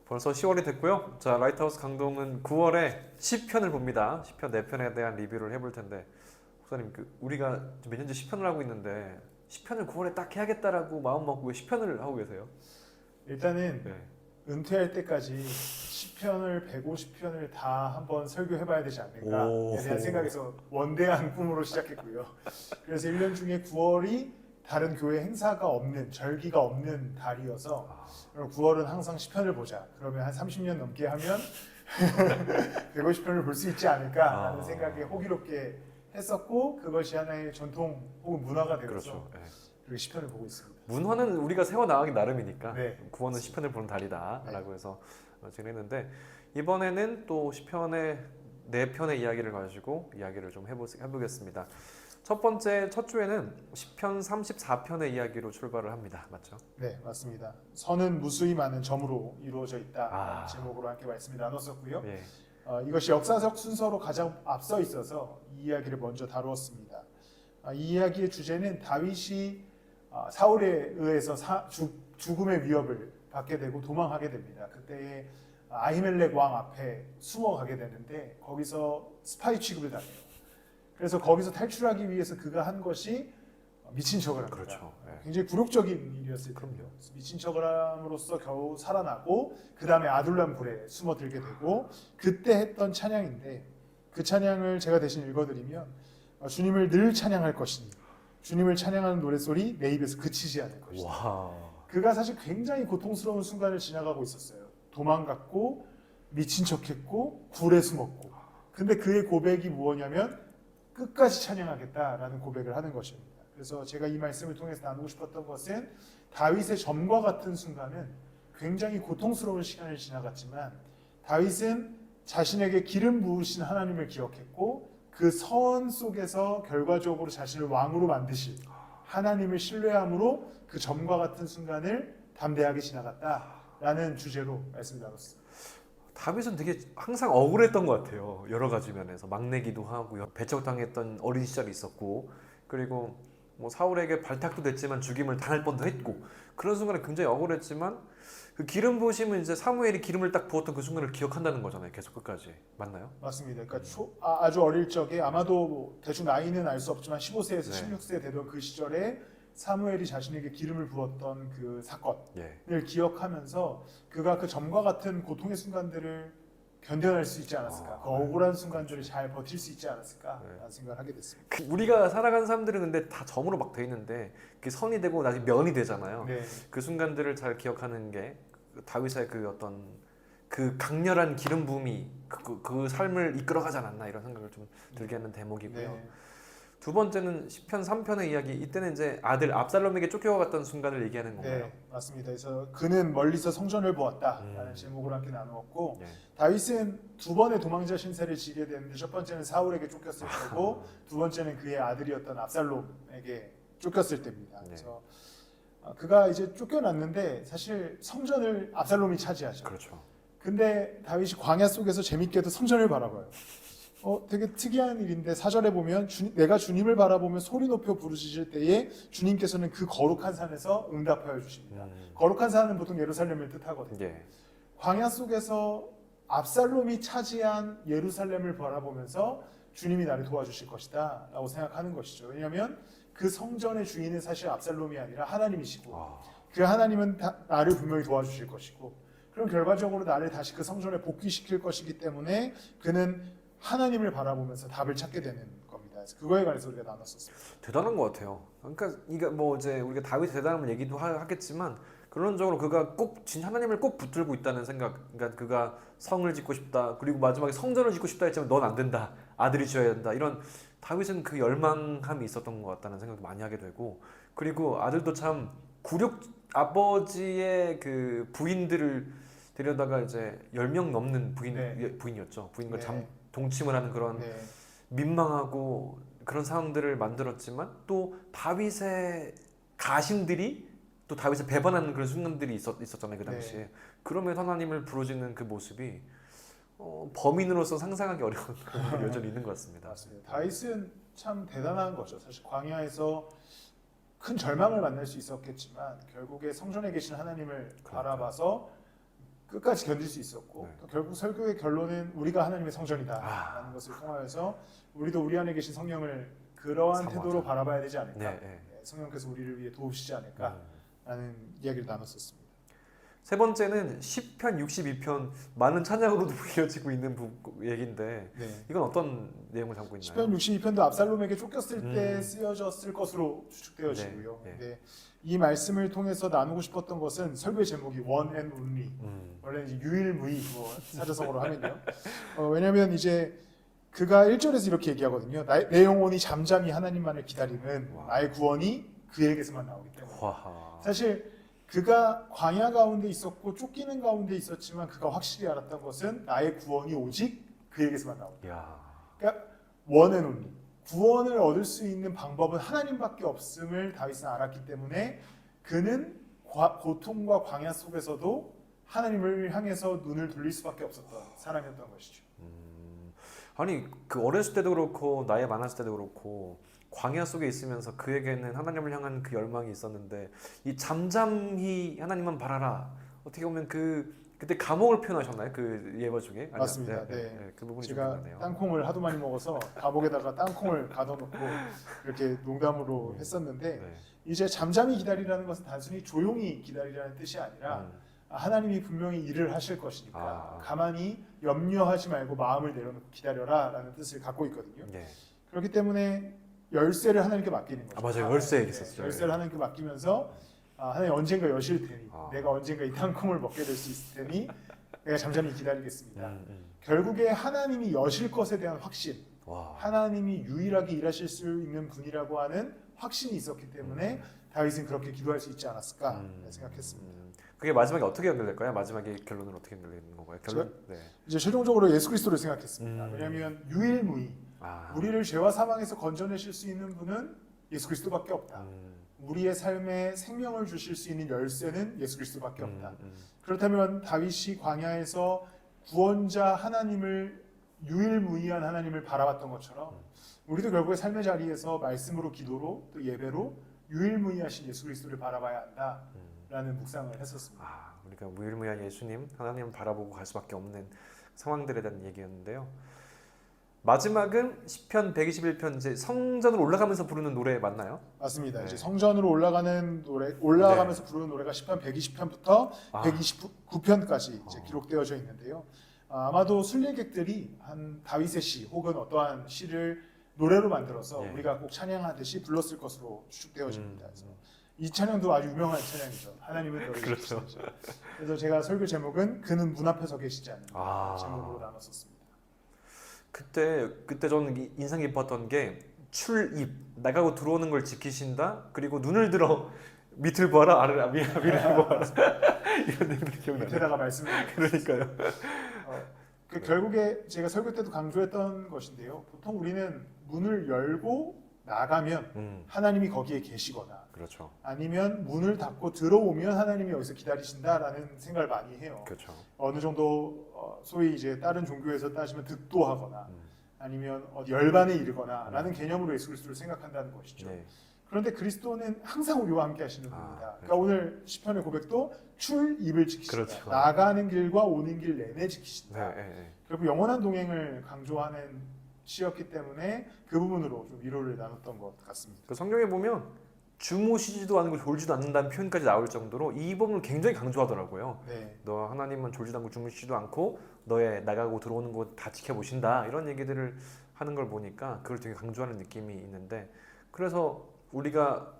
벌써 10월이 됐고요. 자, 라이트하우스 강동은 9월에 10편을 봅니다. 10편 4편에 대한 리뷰를 해볼 텐데, 목사님, 우리가 몇 년째 10편을 하고 있는데 10편을 9월에 딱 해야겠다라고 마음 먹고 왜 10편을 하고 계세요? 일단은 네. 은퇴할 때까지 10편을 150편을 다 한번 설교해봐야 되지 않을까에 대한 생각에서 원대한 꿈으로 시작했고요. 그래서 1년 중에 9월이 다른 교회 행사가 없는, 절기가 없는 달이어서 9월은 항상 10편을 보자. 그러면 한 30년 넘게 하면 150편을 볼 수 있지 않을까라는 생각에 호기롭게 했었고, 그것이 하나의 전통 혹은 문화가 되어서 그렇죠. 네. 그렇게 10편을 보고 있습니다. 문화는 우리가 세워나가기 나름이니까 네. 9월은 10편을 보는 달이다라고 네. 해서 진행했는데, 이번에는 또 10편의 4편의 이야기를 가지고 이야기를 좀 해보겠습니다. 첫 주에는 10편 34편의 이야기로 출발을 합니다. 맞죠? 네, 맞습니다. 선은 무수히 많은 점으로 이루어져 있다 제목으로 함께 말씀을 나눴었고요. 예. 이것이 역사적 순서로 가장 앞서 있어서 이 이야기를 먼저 다루었습니다. 이 이야기의 주제는 다윗이 사울에 의해서 죽음의 위협을 받게 되고 도망하게 됩니다. 그때 아히멜렉 왕 앞에 숨어가게 되는데 거기서 스파이 취급을 당해요. 그래서 거기서 탈출하기 위해서 그가 한 것이 미친 척을 합니다. 그렇죠. 네. 굉장히 굴욕적인 일이었을 텐데요. 미친 척을 함으로써 겨우 살아나고 그 다음에 아둘람 굴에 숨어들게 되고, 그때 했던 찬양인데 그 찬양을 제가 대신 읽어드리면 주님을 늘 찬양할 것이니 주님을 찬양하는 노랫소리 내 입에서 그치지 않을 것이다. 와. 그가 사실 굉장히 고통스러운 순간을 지나가고 있었어요. 도망갔고 미친 척했고 굴에 숨었고, 근데 그의 고백이 무엇이냐면 끝까지 찬양하겠다라는 고백을 하는 것입니다. 그래서 제가 이 말씀을 통해서 나누고 싶었던 것은 다윗의 점과 같은 순간은 굉장히 고통스러운 시간을 지나갔지만 다윗은 자신에게 기름 부으신 하나님을 기억했고 그 선 속에서 결과적으로 자신을 왕으로 만드실 하나님을 신뢰함으로 그 점과 같은 순간을 담대하게 지나갔다라는 주제로 말씀 나눴습니다. 다윗은 되게 항상 억울했던 것 같아요. 여러 가지 면에서 막내기도 하고 배척당했던 어린 시절이 있었고, 그리고 뭐 사울에게 발탁도 됐지만 죽임을 당할 뻔도 했고, 그런 순간에 굉장히 억울했지만 그 기름 부으심은 이제 사무엘이 기름을 딱 부었던 그 순간을 기억한다는 거잖아요. 계속 끝까지. 맞나요? 맞습니다. 그러니까 아주 어릴 적에 아마도 뭐 대충 나이는 알 수 없지만 15세에서 네. 16세 되던 그 시절에 사무엘이 자신에게 기름을 부었던 그 사건을 예. 기억하면서 그가 그 점과 같은 고통의 순간들을 견뎌낼 수 있지 않았을까, 그 억울한 순간들을 잘 버틸 수 있지 않았을까라는 생각을 하게 됐습니다. 우리가 살아가는 사람들은 근데 다 점으로 막 돼 있는데 그게 선이 되고 나중에 면이 되잖아요. 네. 그 순간들을 잘 기억하는 게 다윗의 그 어떤 그 강렬한 기름 부음이 그 삶을 이끌어가지 않았나, 이런 생각을 좀 들게 하는 대목이고요. 네. 두 번째는 10편 3편의 이야기. 이때는 이제 아들 압살롬에게 쫓겨갔던 순간을 얘기하는 건가요? 네, 맞습니다. 그래서 그는 멀리서 성전을 보았다라는 제목으로 함께 나누었고, 예. 다윗은 두 번의 도망자 신세를 지게 되는데 첫 번째는 사울에게 쫓겼을 때고 두 번째는 그의 아들이었던 압살롬에게 쫓겼을 때입니다. 그래서 그가 이제 쫓겨났는데 사실 성전을 압살롬이 차지하죠. 그렇죠. 근데 다윗이 광야 속에서 재밌게도 성전을 바라봐요. 되게 특이한 일인데 4절에 보면 내가 주님을 바라보며 소리 높여 부르짖을 때에 주님께서는 그 거룩한 산에서 응답하여 주십니다. 거룩한 산은 보통 예루살렘을 뜻하거든요. 예. 광야 속에서 압살롬이 차지한 예루살렘을 바라보면서 주님이 나를 도와주실 것이다 라고 생각하는 것이죠. 왜냐하면 그 성전의 주인은 사실 압살롬이 아니라 하나님이시고 그 하나님은 나를 분명히 도와주실 것이고, 그럼 결과적으로 나를 다시 그 성전에 복귀시킬 것이기 때문에 그는 하나님을 바라보면서 답을 찾게 되는 겁니다. 그래서 그거에 관해서 우리가 나눴었습니다. 대단한 것 같아요. 그러니까 이게 뭐 이제 우리가 다윗의 대단함을 얘기도 하겠지만, 결론적으로 그가 꼭 진 하나님을 꼭 붙들고 있다는 생각. 그러니까 그가 성을 짓고 싶다, 그리고 마지막에 성전을 짓고 싶다 했지만 넌 안 된다, 아들이 지어야 된다, 이런 다윗은 그 열망함이 있었던 것 같다는 생각도 많이 하게 되고, 그리고 아들도 참 아버지의 그 부인들을 데려다가 이제 10명 넘는 부인이었죠. 부인과 동침을 하는 그런 민망하고 그런 상황들을 만들었지만, 또 다윗의 가신들이 또 다윗을 배반하는 그런 순간들이 있었잖아요, 그 당시에. 그러면 하나님을 부르짖는 그 모습이 범인으로서 상상하기 어려운 그런 여전히 있는 것 같습니다. 맞습니다. 다윗은 참 대단한 거죠. 사실 광야에서 큰 절망을 만날 수 있었겠지만 결국에 성전에 계신 하나님을 바라봐서 끝까지 견딜 수 있었고 네. 또 결국 설교의 결론은 우리가 하나님의 성전이다라는 것을 통하여서 우리도 우리 안에 계신 성령을 그러한 사모하자. 태도로 바라봐야 되지 않을까. 네, 네. 성령께서 우리를 위해 도우시지 않을까라는 이야기를 나눴었습니다. 세 번째는 시편 62편 많은 찬양으로도 이어지고 있는 얘기인데 네. 이건 어떤 내용을 담고 있나요? 시편 62편도 압살롬에게 쫓겼을 때 쓰여졌을 것으로 추측되어지고요. 네, 네. 근데 이 말씀을 통해서 나누고 싶었던 것은 설교의 제목이 One and Only. 원래 이제 유일무이 사자성어로 하면요. 왜냐하면 이제 그가 1절에서 이렇게 얘기하거든요. 내 영혼이 잠잠히 하나님만을 기다리는 나의 구원이 그에게서만 나오기 때문에. 와하. 사실 그가 광야 가운데 있었고 쫓기는 가운데 있었지만 그가 확실히 알았던 것은 나의 구원이 오직 그에게서만 나온다. 야. 그러니까 One and Only. 구원을 얻을 수 있는 방법은 하나님밖에 없음을 다윗은 알았기 때문에 그는 고통과 광야 속에서도 하나님을 향해서 눈을 돌릴 수밖에 없었던 사람이었던 것이죠. 아니 그 어렸을 때도 그렇고 나이 많았을 때도 그렇고 광야 속에 있으면서 그에게는 하나님을 향한 그 열망이 있었는데 이 잠잠히 하나님만 바라라. 어떻게 보면 그때 감옥을 표현하셨나요? 그 예버 중에? 아니요. 맞습니다. 네. 그 부분이 좀 제가 기억나네요. 땅콩을 하도 많이 먹어서 감옥에다가 땅콩을 가둬놓고 이렇게 농담으로 했었는데 네. 이제 잠잠히 기다리라는 것은 단순히 조용히 기다리라는 뜻이 아니라 하나님이 분명히 일을 하실 것이니까 가만히 염려하지 말고 마음을 내려놓고 기다려라라는 뜻을 갖고 있거든요. 네. 그렇기 때문에 열쇠를 하나님께 맡기는 거죠. 맞아요. 열쇠 얘기했었죠. 열쇠를 하나님께 맡기면서 하나님 언젠가 여실 테니 내가 언젠가 이 땅콩을 먹게 될 수 있을 테니 내가 잠잠히 기다리겠습니다. 결국에 하나님이 여실 것에 대한 확신, 하나님이 유일하게 일하실 수 있는 분이라고 하는 확신이 있었기 때문에 다윗은 그렇게 기도할 수 있지 않았을까 생각했습니다. 그게 마지막에 어떻게 연결될까요? 마지막에 결론은 어떻게 연결되는 건가요? 결론? 네. 이제 최종적으로 예수 그리스도를 생각했습니다. 왜냐하면 유일무이 우리를 죄와 사망에서 건져내실 수 있는 분은 예수 그리스도밖에 없다. 우리의 삶에 생명을 주실 수 있는 열쇠는 예수 그리스도밖에 없다. 그렇다면 다윗이 광야에서 구원자 하나님을 유일무이한 하나님을 바라봤던 것처럼 우리도 결국에 삶의 자리에서 말씀으로 기도로 또 예배로 유일무이하신 예수 그리스도를 바라봐야 한다라는 묵상을 했었습니다. 우리가 무일무이한 예수님 하나님을 바라보고 갈 수밖에 없는 상황들에 대한 얘기였는데요. 마지막은 시편 121편 이제 성전으로 올라가면서 부르는 노래 맞나요? 맞습니다. 네. 이제 성전으로 올라가면서 부르는 노래가 시편 120편부터 129편까지 이제 기록되어져 있는데요. 아마도 순례객들이 한 다윗의 시 혹은 어떠한 시를 노래로 만들어서 우리가 꼭 찬양하듯이 불렀을 것으로 추측되어집니다. 그래서 이 찬양도 아주 유명한 찬양이죠. 하나님은 너를 그렇죠. 그래서 제가 설교 제목은 그는 문 앞에 서 계시지 않는 제목으로 나눴었습니다. 그때 저는 인상 깊었던 게 출입 나가고 들어오는 걸 지키신다. 그리고 눈을 들어 밑을 보아라 위를 보아라 이런 내용들이 기억나요. 밑에다가 말씀을 그러니까요. 결국에 제가 설교 때도 강조했던 것인데요. 보통 우리는 문을 열고 나가면 하나님이 거기에 계시거나 그렇죠. 아니면 문을 닫고 들어오면 하나님이 여기서 기다리신다라는 생각을 많이 해요. 그렇죠. 어느 정도 소위 이제 다른 종교에서 따지면 득도하거나 아니면 열반에 이르거나라는 개념으로 예수 그리스도를 생각한다는 것이죠. 네. 그런데 그리스도는 항상 우리와 함께 하시는 분입니다. 그러니까 그렇죠. 오늘 시편의 고백도 출입을 지키신다. 그렇죠. 나가는 길과 오는 길 내내 지키신다. 네. 결국 영원한 동행을 강조하는 시였기 때문에 그 부분으로 좀 위로를 나눴던 것 같습니다. 그 성경에 보면 주무시지도 않고 졸지도 않는다는 표현까지 나올 정도로 이 부분을 굉장히 강조하더라고요. 네. 너 하나님은 졸지도 않고 주무시지도 않고 너의 나가고 들어오는 곳 다 지켜보신다 이런 얘기들을 하는 걸 보니까 그걸 되게 강조하는 느낌이 있는데 그래서 우리가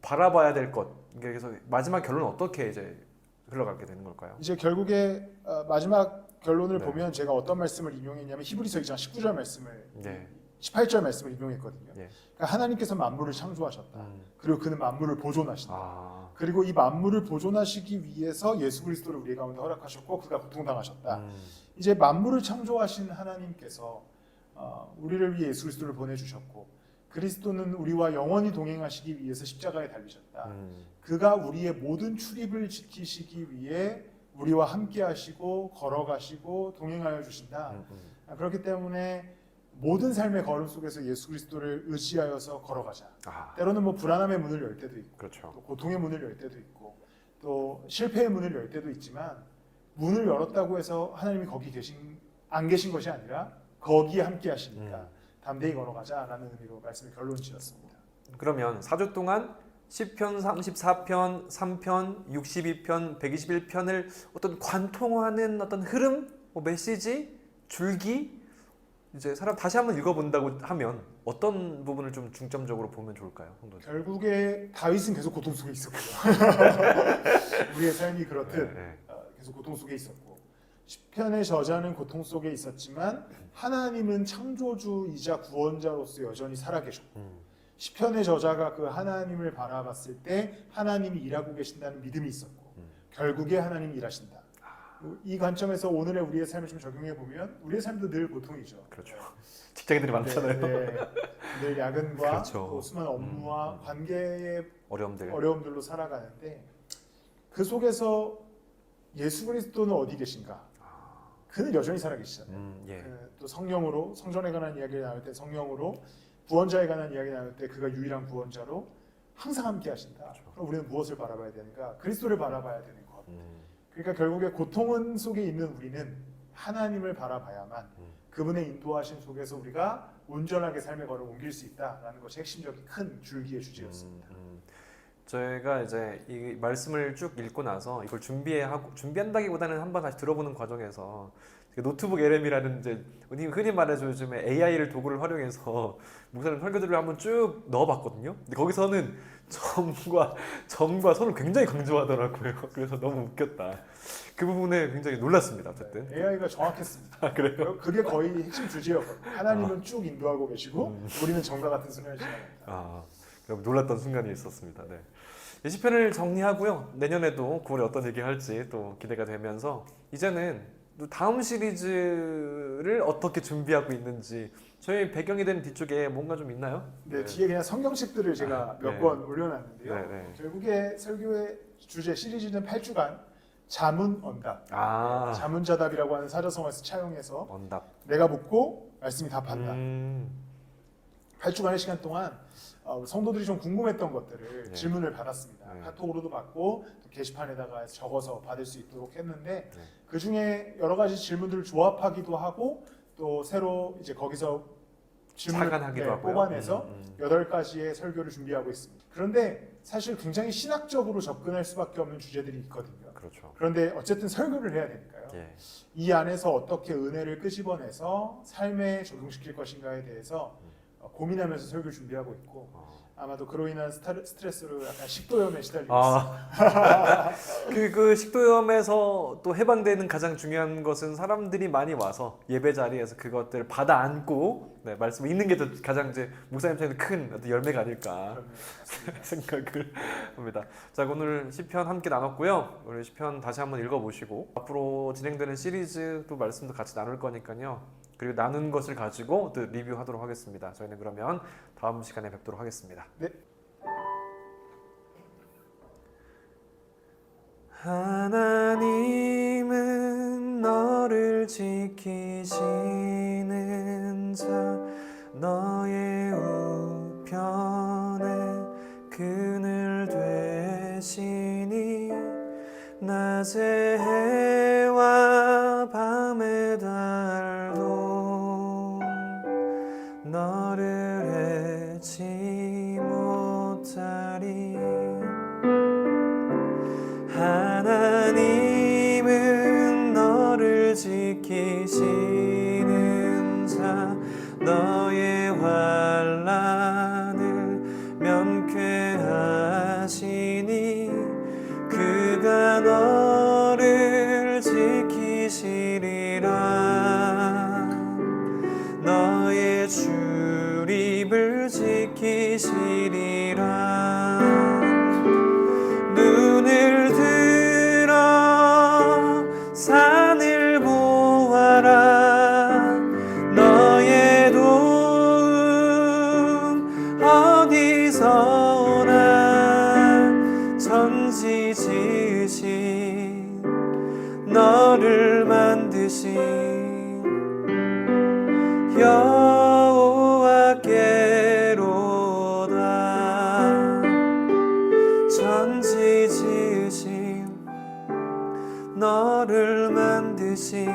바라봐야 될 것 그래서 마지막 결론은 어떻게 이제 흘러가게 되는 걸까요? 이제 결국에 마지막 결론을 보면 제가 어떤 말씀을 인용했냐면 히브리서 2장 19절 말씀을 18절 말씀을 인용했거든요. 그러니까 하나님께서 만물을 창조하셨다. 그리고 그는 만물을 보존하신다. 그리고 이 만물을 보존하시기 위해서 예수 그리스도를 우리 가운데 허락하셨고 그가 고통당하셨다. 이제 만물을 창조하신 하나님께서 우리를 위해 예수 그리스도를 보내주셨고 그리스도는 우리와 영원히 동행하시기 위해서 십자가에 달리셨다. 그가 우리의 모든 출입을 지키시기 위해 우리와 함께 하시고 걸어가시고 동행하여 주신다. 그렇기 때문에 모든 삶의 걸음 속에서 예수 그리스도를 의지하여서 걸어가자. 때로는 뭐 불안함의 문을 열 때도 있고 그렇죠. 또 고통의 문을 열 때도 있고 또 실패의 문을 열 때도 있지만 문을 열었다고 해서 하나님이 거기 안 계신 것이 아니라 거기에 함께 하시니까 담대히 걸어가자라는 의미로 말씀을 결론 지었습니다. 그러면 4주 동안 시편 34편, 3편, 62편, 121편을 어떤 관통하는 어떤 흐름, 뭐 메시지, 줄기, 이제 사람 다시 한번 읽어본다고 하면 어떤 부분을 좀 중점적으로 보면 좋을까요, 성도님? 결국에 다윗은 계속 고통 속에 있었고요. 우리의 삶이 그렇듯 계속 고통 속에 있었고, 시편의 저자는 고통 속에 있었지만 하나님은 창조주이자 구원자로서 여전히 살아계셨고, 시편의 저자가 그 하나님을 바라봤을 때 하나님이 일하고 계신다는 믿음이 있었고, 결국에 하나님이 일하신다. 이 관점에서 오늘의 우리의 삶을 좀 적용해 보면 우리의 삶도 늘 고통이죠. 그렇죠. 직장인들이 많잖아요. 늘 야근과 그렇죠. 또 수많은 업무와 관계의 어려움들로 살아가는데, 그 속에서 예수 그리스도는 어디 계신가? 그는 여전히 살아계시잖아요. 또 성령으로, 성전에 관한 이야기를 나눌 때 성령으로, 구원자에 관한 이야기 나눌 때 그가 유일한 구원자로 항상 함께 하신다. 그렇죠. 그럼 우리는 무엇을 바라봐야 되는가? 그리스도를 바라봐야 되는 것. 그러니까 결국에 고통 속에 있는 우리는 하나님을 바라봐야만 그분의 인도하심 속에서 우리가 온전하게 삶의 걸을 옮길 수 있다라는 것이 핵심적인 큰 줄기의 주제였습니다. 저희가 이제 이 말씀을 쭉 읽고 나서 이걸 준비한다기보다는 한번 다시 들어보는 과정에서 노트북 LM이라는 이제 흔히 말해서 요즘에 AI를 도구를 활용해서 목사님 설교들을 한번 쭉 넣어봤거든요. 근데 거기서는 점과 선을 굉장히 강조하더라고요. 그래서 너무 웃겼다. 그 부분에 굉장히 놀랐습니다. 어쨌든 AI가 정확했습니다. 그래요? 그게 거의 핵심 주제였거든요. 하나님은 쭉 인도하고 계시고 우리는 정과 같은 순환을 지나갑니다. 놀랐던 순간이 있었습니다. 네. 이 시편을 정리하고요. 내년에도 9월에 어떤 얘기할지 또 기대가 되면서 이제는 다음 시리즈를 어떻게 준비하고 있는지, 저희 배경이 된 뒤쪽에 뭔가 좀 있나요? 네, 뒤에 그냥 성경책들을 제가 몇 권 올려놨는데요. 결국에 설교의 주제 시리즈는 8주간 자문 언답, 자문자답이라고 하는 사자성어에서 차용해서 내가 묻고 말씀이 답한다. 8주간의 시간 동안 성도들이 좀 궁금했던 것들을 질문을 받았습니다. 카톡으로도 받고 또 게시판에다가 적어서 받을 수 있도록 했는데 그 중에 여러 가지 질문들을 조합하기도 하고 또 새로 이제 거기서 질문을 뽑아내서 8가지의 설교를 준비하고 있습니다. 그런데 사실 굉장히 신학적으로 접근할 수밖에 없는 주제들이 있거든요. 그렇죠. 그런데 어쨌든 설교를 해야 되니까요. 이 안에서 어떻게 은혜를 끄집어내서 삶에 적용시킬 것인가에 대해서 고민하면서 설교를 준비하고 있고, 아마도 그로 인한 스트레스로 약간 식도염에 시달리고 있습니다. 그 식도염에서 또 해방되는 가장 중요한 것은 사람들이 많이 와서 예배 자리에서 그것들을 받아 안고 말씀을 읽는 게 가장 이제 목사님한테는 큰 어떤 열매가 아닐까 생각을 합니다. 자, 오늘 시편 함께 나눴고요. 오늘 시편 다시 한번 읽어보시고 앞으로 진행되는 시리즈 또 말씀도 같이 나눌 거니까요. 그리고 나눈 것을 가지고 또 리뷰하도록 하겠습니다. 저희는 그러면 다음 시간에 뵙도록 하겠습니다. 네. 하나님은 너를 지키시는 자, 너의 우편에 그늘 되시니 낮에 해와 밤에 달도 너를 해치 못하리. 하나님은 너를 지키시는 자, 너의 환난을 면쾌하시니 그가 너를 지키시리라. 너의 출입을 지키시리라. 눈을 들어 산을 보아라. 너의 도움 어디서 오나. 천지 지으신 너를 만드신 여호와께로다. 천지 지으신 너를 반드시